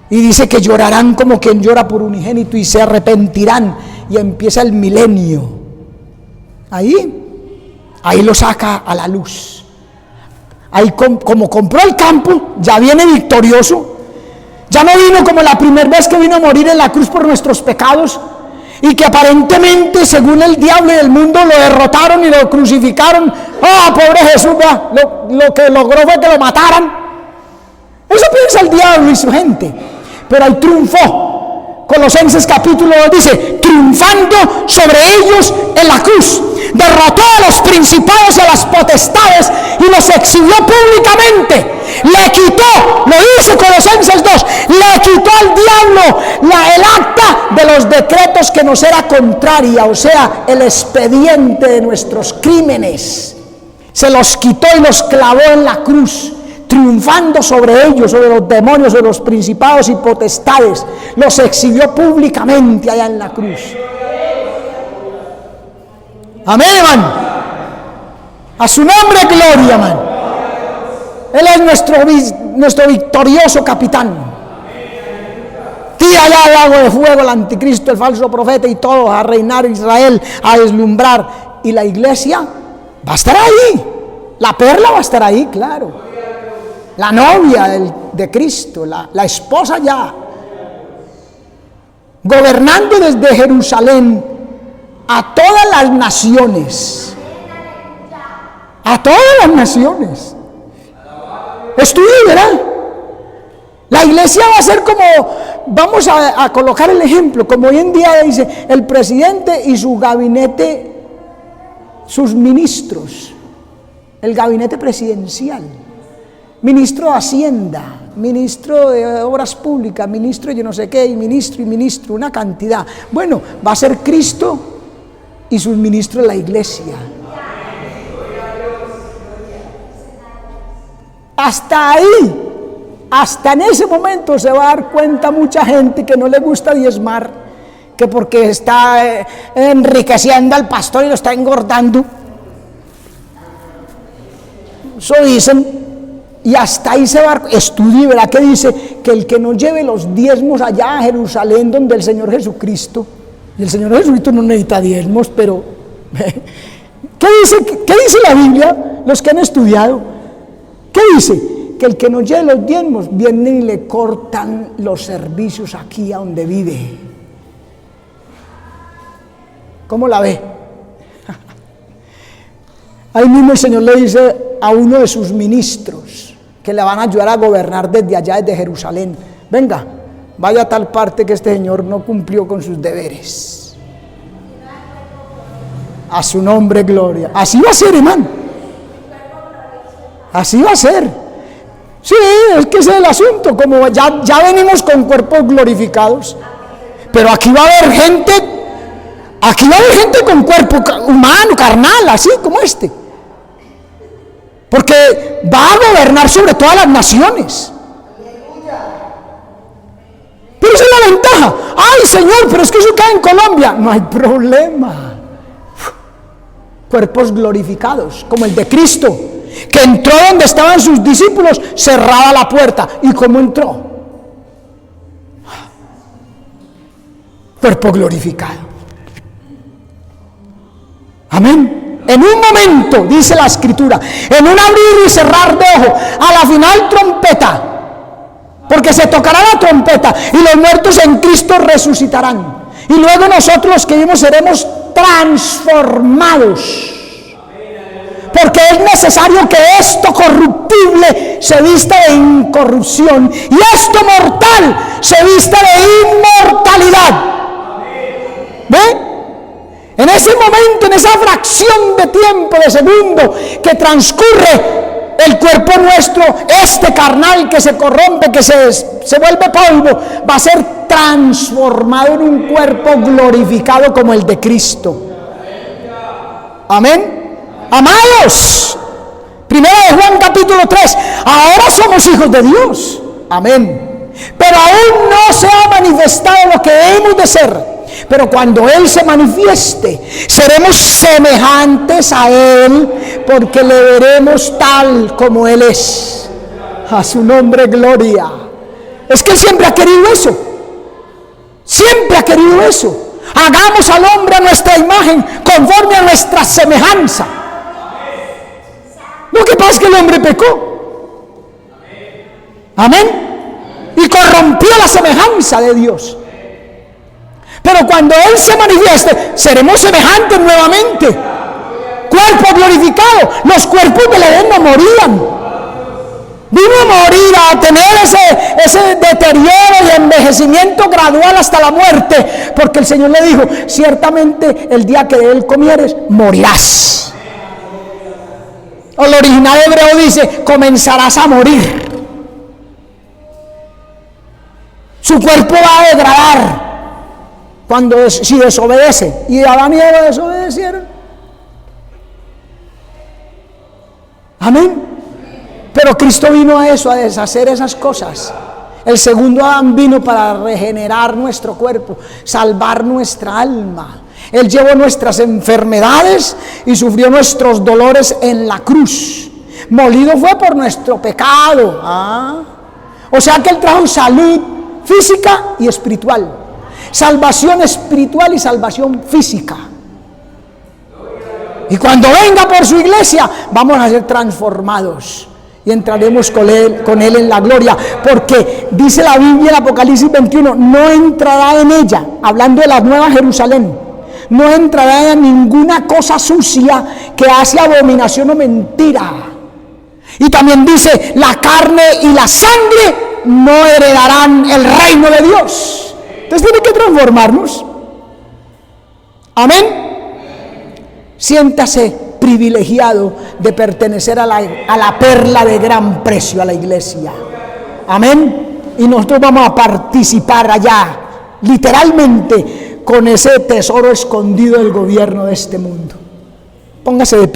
Y dice que llorarán como quien llora por unigénito y se arrepentirán, y empieza el milenio. Ahí lo saca a la luz. Ahí como compró el campo, ya viene victorioso. Ya no vino como la primera vez que vino a morir en la cruz por nuestros pecados, y que aparentemente, según el diablo y el mundo, lo derrotaron y lo crucificaron. ¡Ah, pobre Jesús! Lo que logró fue que lo mataran. Eso piensa el diablo y su gente. Pero ahí triunfó. Colosenses capítulo 2 dice: triunfando sobre ellos en la cruz, derrotó a los principados y a las potestades y los exhibió públicamente. Le quitó, lo dice Colosenses 2, le quitó al diablo el acta de los decretos que nos era contraria, o sea, el expediente de nuestros crímenes. Se los quitó y los clavó en la cruz, triunfando sobre ellos, sobre los demonios, sobre los principados y potestades. Los exhibió públicamente allá en la cruz. Amén, hermano. A su nombre gloria, hermano. Él es nuestro victorioso capitán. Tira allá al lago de fuego el anticristo, el falso profeta y todos a reinar Israel, a deslumbrar. Y la iglesia va a estar ahí. La perla va a estar ahí, claro. La novia de Cristo, la esposa ya. Gobernando desde Jerusalén a todas las naciones. A todas las naciones. Estudie y verá. La iglesia va a ser como, vamos a colocar el ejemplo, como hoy en día dice, el presidente y su gabinete, sus ministros, el gabinete presidencial, ministro de Hacienda, ministro de Obras Públicas, ministro de yo no sé qué, y ministro, una cantidad. Bueno, va a ser Cristo y sus ministros de la iglesia. Hasta ahí. Hasta en ese momento se va a dar cuenta mucha gente que no le gusta diezmar, que porque está enriqueciendo al pastor y lo está engordando. Eso dicen, y hasta ahí se va a dar. Estudie y verá que dice que el que no lleve los diezmos allá a Jerusalén donde el Señor Jesucristo, y el Señor Jesucristo no necesita diezmos, pero ¿qué dice la Biblia? Los que han estudiado, ¿qué dice? Que el que no lleve los diezmos, vienen y le cortan los servicios aquí a donde vive. ¿Cómo la ve? Ahí mismo el Señor le dice a uno de sus ministros que le van a ayudar a gobernar desde allá, desde Jerusalén: venga, vaya a tal parte que este señor no cumplió con sus deberes. A su nombre gloria. Así va a ser, hermano. Así va a ser. Sí, es que ese es el asunto, como ya venimos con cuerpos glorificados, pero aquí va a haber gente con cuerpo humano, carnal, así como este, porque va a gobernar sobre todas las naciones. Pero esa es la ventaja. Ay, Señor, pero es que eso cae en Colombia. No hay problema. Cuerpos glorificados, como el de Cristo, que entró donde estaban sus discípulos, cerraba la puerta. ¿Y cómo entró? Cuerpo glorificado. Amén. En un momento, dice la Escritura, en un abrir y cerrar de ojo, a la final trompeta, porque se tocará la trompeta y los muertos en Cristo resucitarán. Y luego nosotros los que vivimos seremos transformados. Porque es necesario que esto corruptible se vista de incorrupción y esto mortal se vista de inmortalidad. ¿Ve? En ese momento, en esa fracción de tiempo, de segundo que transcurre, el cuerpo nuestro, este carnal que se corrompe, que se vuelve polvo, va a ser transformado en un cuerpo glorificado como el de Cristo. Amén. Amados, primero de Juan capítulo 3, ahora somos hijos de Dios, amén, pero aún no se ha manifestado lo que hemos de ser, pero cuando Él se manifieste, seremos semejantes a Él, porque le veremos tal como Él es. A su nombre gloria. Es que Él siempre ha querido eso, siempre ha querido eso. Hagamos al hombre a nuestra imagen, conforme a nuestra semejanza. Lo que pasa es que el hombre pecó. Amén. Y corrompió la semejanza de Dios. Pero cuando Él se manifieste, seremos semejantes nuevamente. Cuerpo glorificado. Los cuerpos del Edén no morían. Vino a morir, a tener ese deterioro y envejecimiento gradual hasta la muerte. Porque el Señor le dijo: ciertamente el día que de Él comieres, morirás. El original hebreo dice: comenzarás a morir. Su cuerpo va a degradar si desobedece. Y Adán y Eva desobedecieron. Amén. Pero Cristo vino a eso, a deshacer esas cosas. El segundo Adán vino para regenerar nuestro cuerpo, salvar nuestra alma. Él llevó nuestras enfermedades y sufrió nuestros dolores en la cruz. Molido fue por nuestro pecado. O sea que Él trajo salud física y espiritual. Salvación espiritual y salvación física. Y cuando venga por su iglesia, vamos a ser transformados. Y entraremos con él en la gloria. Porque dice la Biblia en Apocalipsis 21, no entrará en ella, hablando de la nueva Jerusalén, no entrará en ninguna cosa sucia que hace abominación o mentira. Y también dice, la carne y la sangre no heredarán el reino de Dios. Entonces tiene que transformarnos. Amén. Siéntase privilegiado de pertenecer a la perla de gran precio, a la iglesia. Amén. Y nosotros vamos a participar allá, literalmente, con ese tesoro escondido del gobierno de este mundo. Póngase de pie.